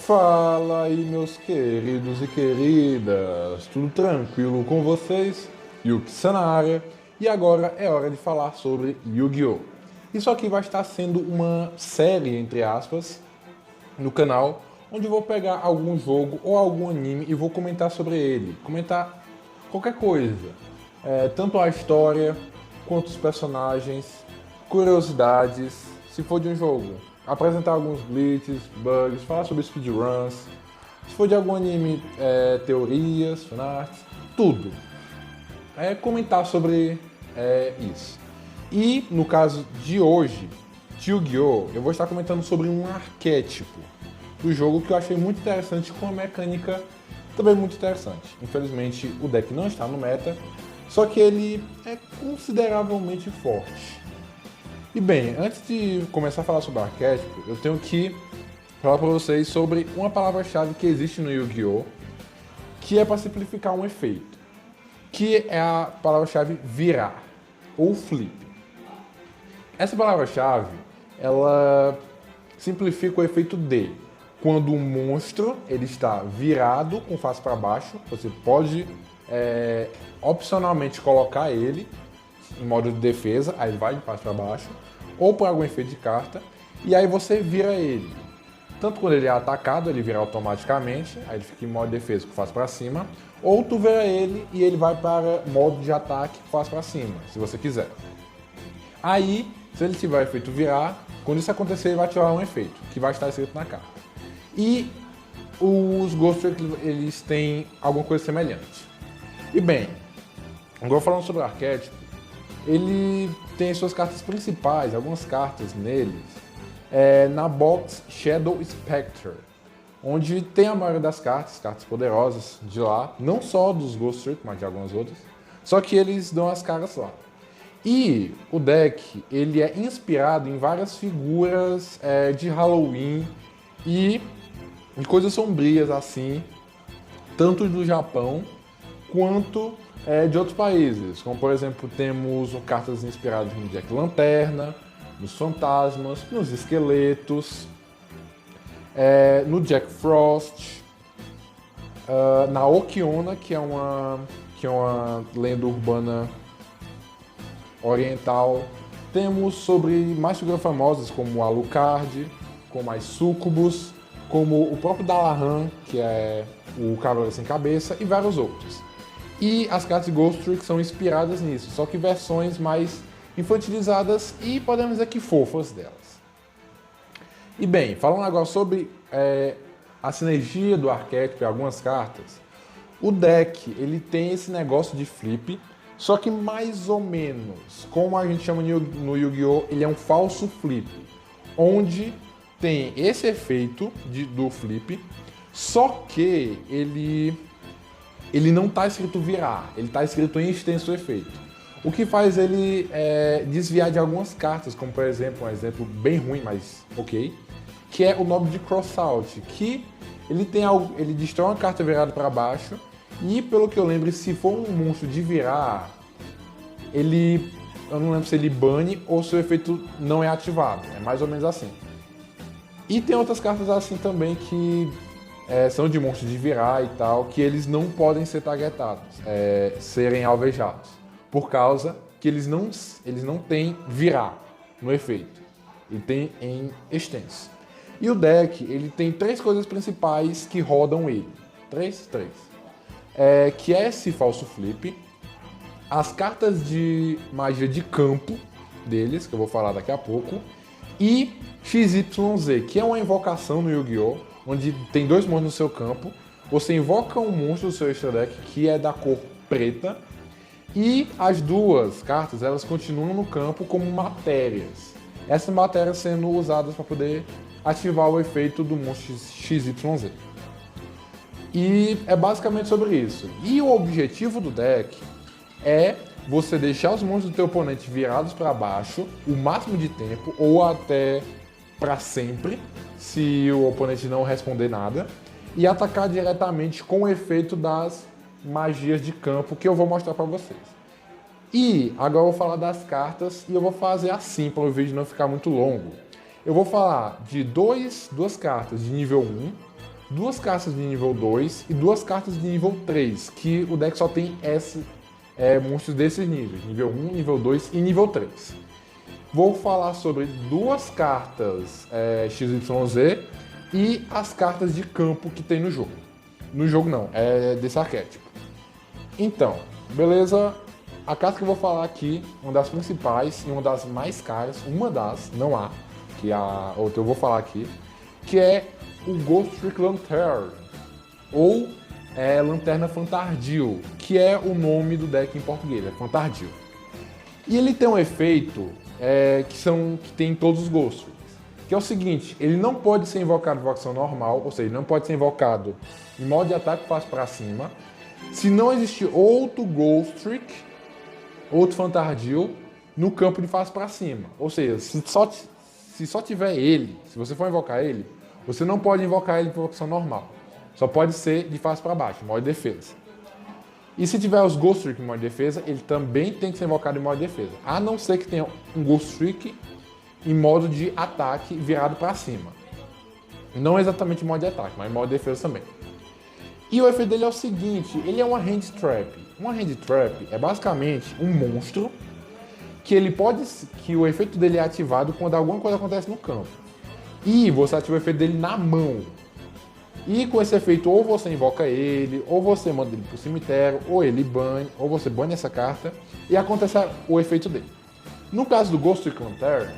Fala aí, meus queridos e queridas, tudo tranquilo com vocês? Yuki-san na área, e agora é hora de falar sobre Yu-Gi-Oh! Isso aqui vai estar sendo uma série, entre aspas, no canal, onde eu vou pegar algum jogo ou algum anime e vou comentar sobre ele, comentar qualquer coisa, tanto a história quanto os personagens, curiosidades, se for de um jogo, apresentar alguns glitches, bugs, falar sobre speedruns, se for de algum anime, teorias, fanarts, tudo. Comentar sobre isso. E no caso de hoje, de Yu-Gi-Oh!, eu vou estar comentando sobre um arquétipo do jogo que eu achei muito interessante, com uma mecânica também muito interessante. Infelizmente o deck não está no meta, só que ele é consideravelmente forte. E bem, antes de começar a falar sobre o arquétipo, eu tenho que falar para vocês sobre uma palavra-chave que existe no Yu-Gi-Oh!, que é para simplificar um efeito, que é a palavra-chave virar, ou flip. Essa palavra-chave, ela simplifica o efeito de quando um monstro ele está virado com face para baixo, você pode opcionalmente colocar ele em modo de defesa, aí vai de face para baixo, ou por algum efeito de carta, e aí você vira ele. Tanto quando ele é atacado, ele vira automaticamente, aí ele fica em modo de defesa com face para cima, ou tu vira ele e ele vai para modo de ataque com face para cima, se você quiser. Aí, se ele tiver o efeito virar, quando isso acontecer, ele vai ativar um efeito, que vai estar escrito na carta. E os Ghost Trick, eles têm alguma coisa semelhante. E bem, agora falando sobre o arquétipo, ele tem suas cartas principais, algumas cartas neles, na box Shadow Spectre, onde tem a maioria das cartas poderosas de lá, não só dos Ghost Trick, mas de algumas outras, só que eles dão as caras lá. E o deck, ele é inspirado em várias figuras de Halloween e de coisas sombrias assim, tanto do Japão quanto de outros países, como por exemplo temos cartas inspiradas no Jack Lanterna, nos fantasmas, nos esqueletos, no Jack Frost, na Okiona, que é uma lenda urbana oriental. Temos sobre mais figuras famosas como o Alucard, como as Sucubus, como o próprio Dalaran, que é o Cavaleiro Sem Cabeça, e vários outros. E as cartas de Ghost Trick são inspiradas nisso, só que versões mais infantilizadas e podemos dizer que fofas delas. E bem, falando agora sobre a sinergia do arquétipo e algumas cartas, o deck ele tem esse negócio de flip, só que mais ou menos, como a gente chama no Yu-Gi-Oh!, ele é um falso flip, onde tem esse efeito do flip, só que ele não está escrito virar, ele está escrito em extenso efeito. O que faz ele desviar de algumas cartas, como por exemplo, um exemplo bem ruim, mas ok, que é o nome de Crossout, que ele destrói uma carta virada para baixo, e pelo que eu lembro, se for um monstro de virar, eu não lembro se ele bane ou se o efeito não é ativado, é mais ou menos assim. E tem outras cartas assim também que são de monstros de virar e tal, que eles não podem ser targetados, serem alvejados, por causa que eles não têm virar no efeito, ele tem em extenso. E o deck, ele tem três coisas principais que rodam ele, três, que é esse falso flip, as cartas de magia de campo deles, que eu vou falar daqui a pouco, e XYZ, que é uma invocação no Yu-Gi-Oh!, onde tem dois monstros no seu campo, você invoca um monstro do seu extra deck que é da cor preta, e as duas cartas elas continuam no campo como matérias. Essas matérias sendo usadas para poder ativar o efeito do monstro XYZ. E é basicamente sobre isso. E o objetivo do deck é você deixar os monstros do teu oponente virados para baixo o máximo de tempo, ou até para sempre, se o oponente não responder nada, e atacar diretamente com o efeito das magias de campo que eu vou mostrar para vocês. E agora eu vou falar das cartas e eu vou fazer assim para o vídeo não ficar muito longo. Eu vou falar de duas cartas de nível 1 2 cartas de nível 2 e 2 cartas de nível 3, que o deck só tem monstros desses níveis, nível 1, nível 2 e nível 3. Vou falar sobre 2 cartas XYZ e as cartas de campo que tem no jogo. No jogo não, é desse arquétipo. Então, beleza? A carta que eu vou falar aqui, uma das principais e uma das mais caras, não há, que a outra eu vou falar aqui, que é o Ghost Trick Lantern, ou Lanterna Fantardil, que é o nome do deck em português, é Fantardil. E ele tem um efeito que tem em todos os Ghost Tricks, que é o seguinte: ele não pode ser invocado em invocação normal, ou seja, não pode ser invocado em modo de ataque face para cima, se não existir outro Ghost Trick, outro Fantardil, no campo de face para cima. Ou seja, se só tiver ele, se você for invocar ele, você não pode invocar ele em invocação normal. Só pode ser de face para baixo, modo de defesa. E se tiver os Ghost Trick em modo de defesa, ele também tem que ser invocado em modo de defesa. A não ser que tenha um Ghost Trick em modo de ataque virado para cima. Não exatamente em modo de ataque, mas em modo de defesa também. E o efeito dele é o seguinte: ele é uma Hand Trap. Uma Hand Trap é basicamente um monstro que o efeito dele é ativado quando alguma coisa acontece no campo. E você ativa o efeito dele na mão. E com esse efeito, ou você invoca ele, ou você manda ele pro cemitério, ou ele bane, ou você bane essa carta, e acontece o efeito dele. No caso do Ghost Trick Lantern,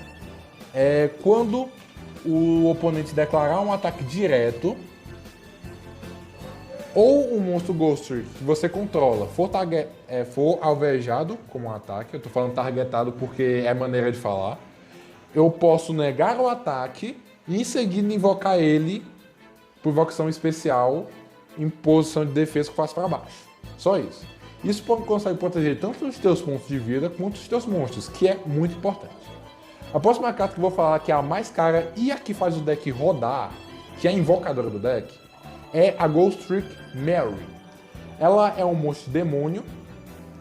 quando o oponente declarar um ataque direto, ou um monstro Ghost Trick que você controla for alvejado como um ataque, eu tô falando targetado porque é maneira de falar, eu posso negar o ataque e em seguida invocar ele por invocação especial em posição de defesa que faço para baixo. Só isso. Isso consegue proteger tanto os teus pontos de vida quanto os teus monstros, que é muito importante. A próxima carta que eu vou falar, que é a mais cara e a que faz o deck rodar, que é a invocadora do deck, é a Ghost Trick Mary. Ela é um monstro demônio.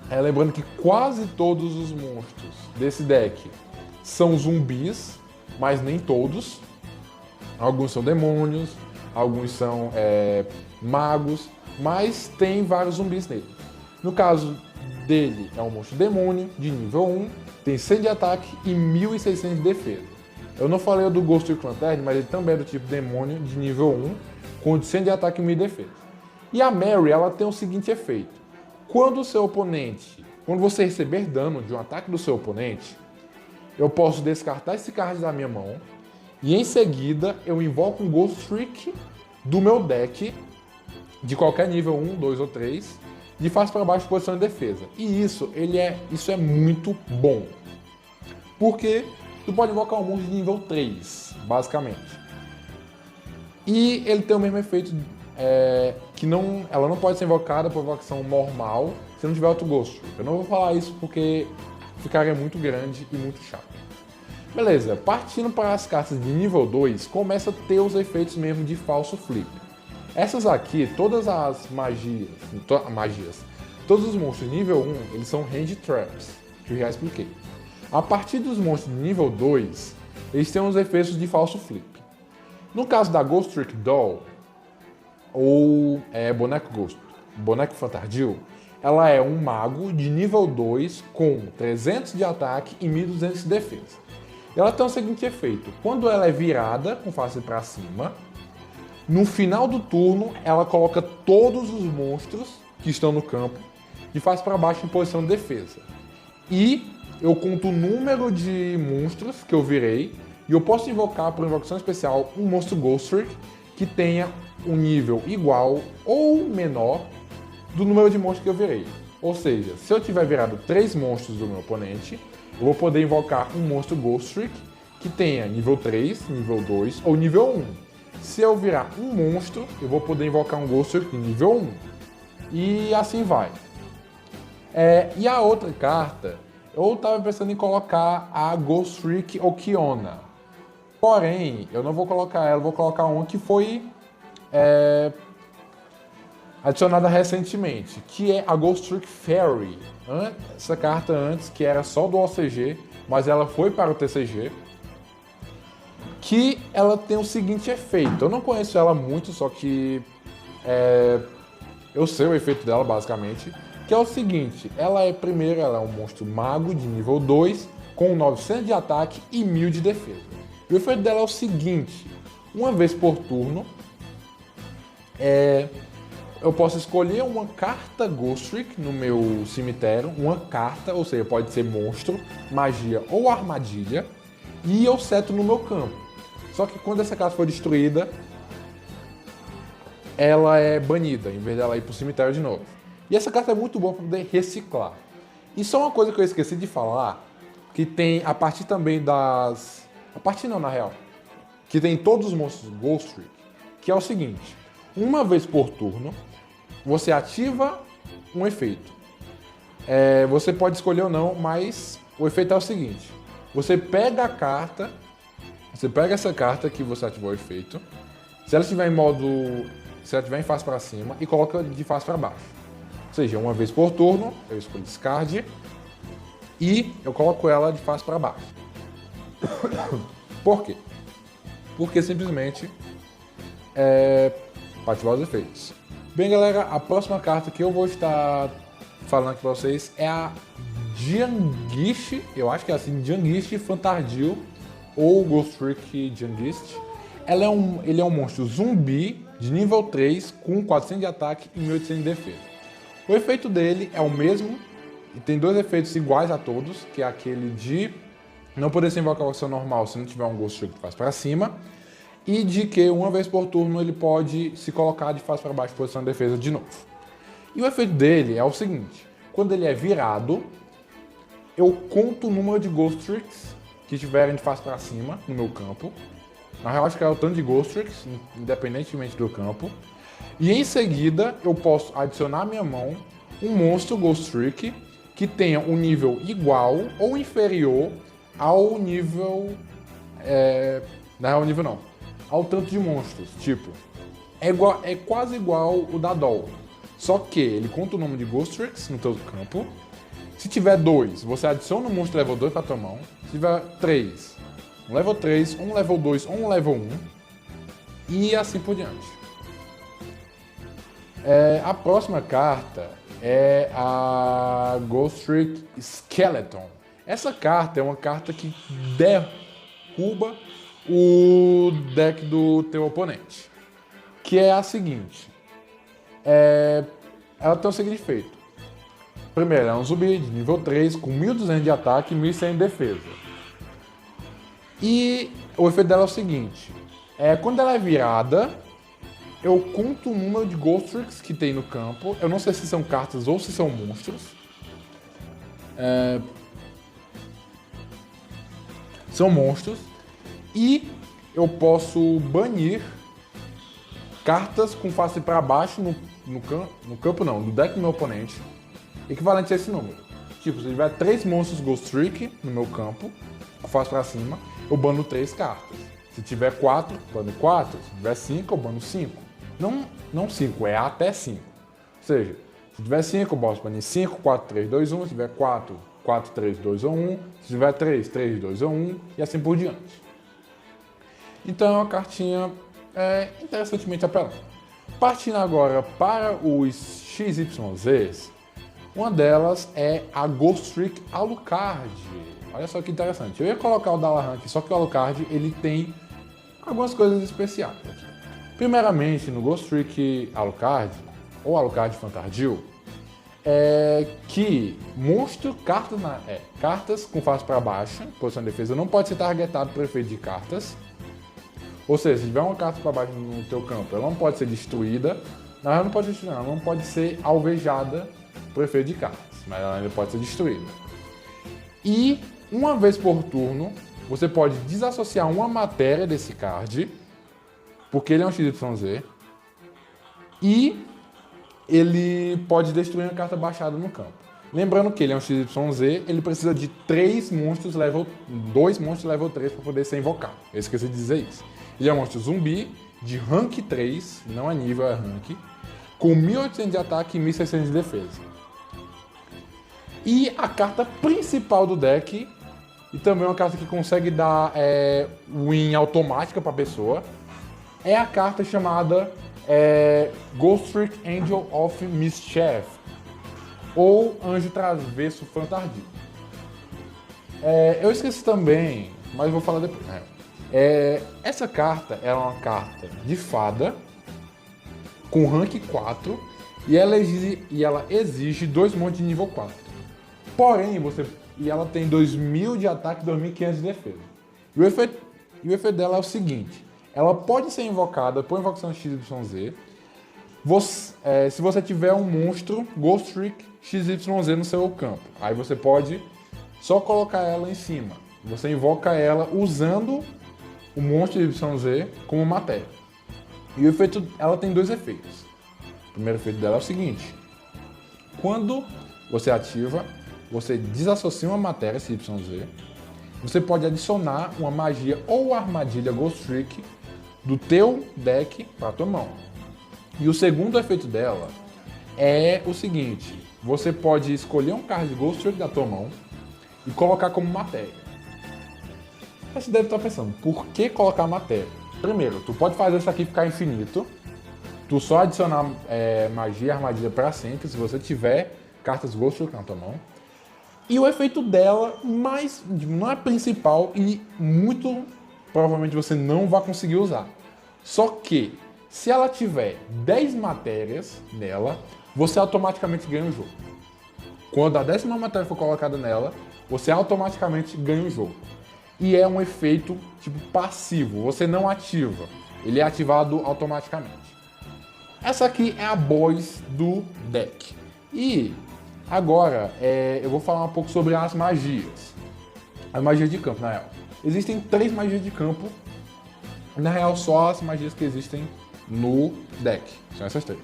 Lembrando que quase todos os monstros desse deck são zumbis, mas nem todos. Alguns são demônios, alguns são magos, mas tem vários zumbis nele. No caso dele, é um monstro demônio de nível 1, tem 100 de ataque e 1600 de defesa. Eu não falei do Ghost Trick Lantern, mas ele também é do tipo demônio de nível 1, com 100 de ataque e 1000 de defesa. E a Mary, ela tem o seguinte efeito: quando você receber dano de um ataque do seu oponente, eu posso descartar esse card da minha mão e em seguida eu invoco um Ghost Trick do meu deck de qualquer nível 1, 2 ou 3, de face para baixo posição de defesa. E isso é muito bom. Porque tu pode invocar um monstro de nível 3, basicamente. E ele tem o mesmo efeito ela não pode ser invocada por invocação normal se não tiver outro Ghost Trick. Eu não vou falar isso porque ficaria muito grande e muito chato. Beleza, partindo para as cartas de nível 2, começa a ter os efeitos mesmo de falso flip. Essas aqui, todas as magias, todos os monstros de nível 1, eles são Hand Traps, que eu já expliquei. A partir dos monstros de nível 2, eles têm os efeitos de falso flip. No caso da Ghost Trick Doll, ou Boneco Fantardil, ela é um mago de nível 2 com 300 de ataque e 1200 de defesa. Ela tem o seguinte efeito: quando ela é virada com face para cima, no final do turno ela coloca todos os monstros que estão no campo de face para baixo em posição de defesa. E eu conto o número de monstros que eu virei e eu posso invocar por invocação especial um monstro Ghost Trick que tenha um nível igual ou menor do número de monstros que eu virei. Ou seja, se eu tiver virado 3 monstros do meu oponente, eu vou poder invocar um monstro Ghost Trick que tenha nível 3, nível 2 ou nível 1. Se eu virar um monstro, eu vou poder invocar um Ghost Trick nível 1. E assim vai. E a outra carta, eu estava pensando em colocar a Ghost Trick Okiona. Porém, eu não vou colocar ela, vou colocar uma que foi adicionada recentemente, que é a Ghost Trick Fairy. Essa carta antes, que era só do OCG, mas ela foi para o TCG. que ela tem o seguinte efeito. Eu não conheço ela muito, só que eu sei o efeito dela, basicamente, que é o seguinte. Ela é um monstro mago de nível 2, com 900 de ataque e 1000 de defesa. E o efeito dela é o seguinte. Uma vez por turno, eu posso escolher uma carta Ghost Trick no meu cemitério, uma carta, ou seja, pode ser monstro, magia ou armadilha, e eu seto no meu campo. Só que quando essa carta for destruída, ela é banida, em vez dela ir pro cemitério de novo. E essa carta é muito boa para poder reciclar. E só uma coisa que eu esqueci de falar, que tem a partir também das... A partir não, na real. Que tem todos os monstros Ghost Trick, que é o seguinte. Uma vez por turno, você ativa um efeito. Você pode escolher ou não, mas o efeito é o seguinte. Você pega a carta, você pega essa carta que você ativou o efeito, se ela estiver em face para cima, e coloca de face para baixo. Ou seja, uma vez por turno, eu escolho discard e eu coloco ela de face para baixo. Por quê? Porque simplesmente para ativar os efeitos. Bem, galera, a próxima carta que eu vou estar falando aqui para vocês é a Jiangist, eu acho que é assim, Jiangist Fantardil ou Ghost Trick Jiangist. Ele é um monstro zumbi de nível 3 com 400 de ataque e 1800 de defesa. O efeito dele é o mesmo e tem dois efeitos iguais a todos, que é aquele de não poder ser invocar o seu normal se não tiver um Ghost Trick de face para cima, e de que uma vez por turno ele pode se colocar de face para baixo em posição de defesa de novo. E o efeito dele é o seguinte: quando ele é virado, eu conto o número de Ghost Tricks que estiverem de face para cima no meu campo. Na real, acho que é o tanto de Ghost Tricks, independentemente do campo. E em seguida, eu posso adicionar à minha mão um monstro Ghost Trick que tenha um nível igual ou inferior ao nível... Não é o nível não. Ao tanto de monstros. Tipo, é quase igual o da Doll. Só que ele conta o número de Ghost Tricks no teu campo. Se tiver 2, você adiciona um monstro level 2 para tua mão. Se tiver 3, um level 3, um level 2 ou um level 1. E assim por diante. A próxima carta é a Ghost Trick Skeleton. Essa carta é uma carta que derruba o deck do teu oponente. Que é a seguinte. Ela tem o seguinte efeito. Primeiro, é um zumbi de nível 3 com 1200 de ataque e 1100 de defesa. E o efeito dela é o seguinte. Quando ela é virada, eu conto o número de Ghost Tricks que tem no campo. Eu não sei se são cartas ou se são monstros. São monstros. E eu posso banir cartas com face para baixo no campo não, no deck do meu oponente, equivalente a esse número. Tipo, se tiver 3 monstros Ghost Trick no meu campo, com face para cima, eu bano 3 cartas. Se tiver 4, bano 4. Se tiver 5, eu bano 5. Não 5, é até 5. Ou seja, se tiver 5, eu posso banir 5, 4, 3, 2, 1. Se tiver 4, 4, 3, 2 ou 1. Se tiver 3, 3, 2 ou 1. E assim por diante. Então é uma cartinha interessantemente apelante. Partindo agora para os XYZs, uma delas é a Ghost Trick Alucard. Olha só que interessante. Eu ia colocar o Dalaran aqui, só que o Alucard ele tem algumas coisas especiais aqui. Primeiramente, no Ghost Trick Alucard, ou Alucard Fantardil, que monstro, cartas com face para baixo, posição de defesa, não pode ser targetado por efeito de cartas. Ou seja, se tiver uma carta para baixo no teu campo, ela não pode ser destruída. Ela não pode ser destruída, ela não pode ser alvejada por efeito de cartas, mas ela ainda pode ser destruída. E uma vez por turno, você pode desassociar uma matéria desse card, porque ele é um XYZ, e ele pode destruir uma carta baixada no campo. Lembrando que ele é um XYZ, ele precisa de 2 monstros level 3 para poder ser invocado. Eu esqueci de dizer isso. Ele é um monstro zumbi de rank 3, não é nível, é rank, com 1800 de ataque e 1600 de defesa. E a carta principal do deck e também uma carta que consegue dar win automática para a pessoa, é a carta chamada Ghost Trick Angel of Mischief, ou Anjo Travesso Fantardio. Eu esqueci também, mas vou falar depois. Essa carta é uma carta de fada com rank 4 e ela exige 2 montes de nível 4. Porém, ela tem 2000 de ataque e 2500 de defesa. E o efeito dela é o seguinte: ela pode ser invocada por invocação XYZ se você tiver um monstro Ghost Trick XYZ no seu campo. Aí você pode só colocar ela em cima. Você invoca ela usando o monstro YZ como matéria. E ela tem 2 efeitos. O primeiro efeito dela é o seguinte: quando você ativa, você desassocia uma matéria YZ, você pode adicionar uma magia ou armadilha Ghost Trick do teu deck para a tua mão. E o segundo efeito dela é o seguinte: você pode escolher um card de Ghost Trick da tua mão e colocar como matéria. Você deve estar pensando, por que colocar matéria? Primeiro, tu pode fazer isso aqui ficar infinito, tu só adicionar magia e armadilha para sempre, se você tiver cartas Ghost Trick na tua mão. E o efeito dela, não é principal e muito provavelmente você não vai conseguir usar. Só que, se ela tiver 10 matérias nela, você automaticamente ganha o jogo. Quando a 10ª matéria for colocada nela, você automaticamente ganha o jogo. E é um efeito tipo passivo, você não ativa, ele é ativado automaticamente. Essa aqui é a boss do deck. E agora eu vou falar um pouco sobre as magias. As magias de campo, na real. Existem 3 magias de campo. Na real, só as magias que existem no deck. São essas 3.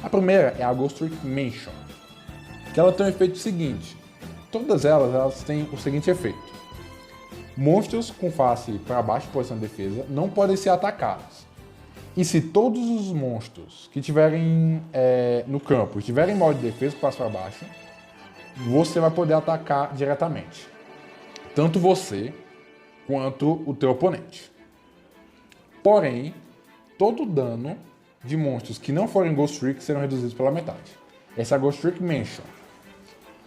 A primeira é a Ghost Trick Mansion, que ela tem o efeito seguinte. Todas elas têm o seguinte efeito: monstros com face para baixo, posição de defesa, não podem ser atacados. E se todos os monstros que estiverem no campo estiverem em modo de defesa, com face para baixo, você vai poder atacar diretamente. Tanto você quanto o teu oponente. Porém, todo o dano de monstros que não forem Ghost Trick serão reduzidos pela metade. Essa é a Ghost Trick Mansion.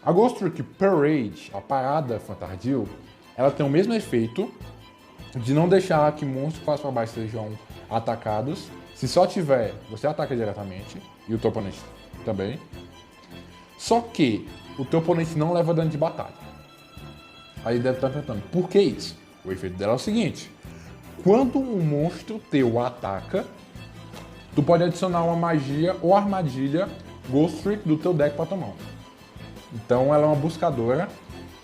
A Ghost Trick Parade, a parada Fantardio, ela tem o mesmo efeito de não deixar que monstros que passam para baixo sejam atacados. Se só tiver, você ataca diretamente, e o teu oponente também. Só que o teu oponente não leva dano de batalha. Aí deve estar perguntando, por que isso? O efeito dela é o seguinte: quando um monstro teu ataca, tu pode adicionar uma magia ou armadilha Ghost Trick do teu deck para tua mão. Então ela é uma buscadora,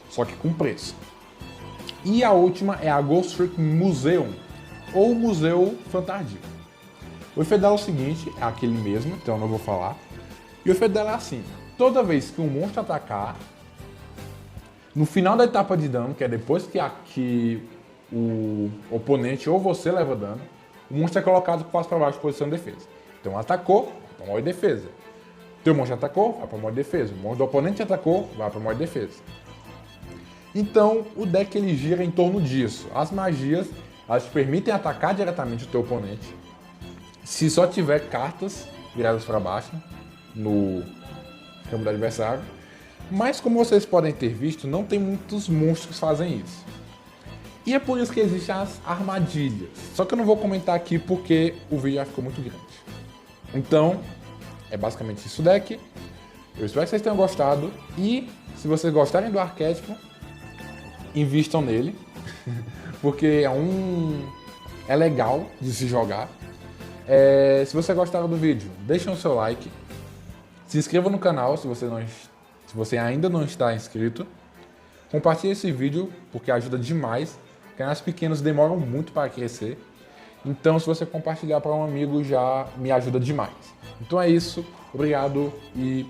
só que com preço. E a última é a Ghost Trick Museum, ou Museu Fantardio. O efeito dela é o seguinte, é aquele mesmo, então eu não vou falar. E o efeito dela é assim: toda vez que um monstro atacar, no final da etapa de dano, que é depois que o oponente ou você leva dano, o monstro é colocado com face para baixo, posição de defesa. Então atacou, vai para modo de defesa. Teu monstro atacou, vai para modo de defesa. O monstro do oponente atacou, vai para modo de defesa. Então o deck ele gira em torno disso. As magias, elas te permitem atacar diretamente o teu oponente se só tiver cartas viradas para baixo no campo do adversário. Mas como vocês podem ter visto, não tem muitos monstros que fazem isso. E é por isso que existem as armadilhas. Só que eu não vou comentar aqui porque o vídeo já ficou muito grande. Então, é basicamente isso o deck. Eu espero que vocês tenham gostado. E se vocês gostarem do arquétipo, invistam nele. Porque é legal de se jogar. Se você gostaram do vídeo, deixem o seu like. Se inscreva no canal se você ainda não está inscrito. Compartilhe esse vídeo porque ajuda demais. Canais pequenos demoram muito para crescer. Então, se você compartilhar para um amigo, já me ajuda demais. Então é isso. Obrigado e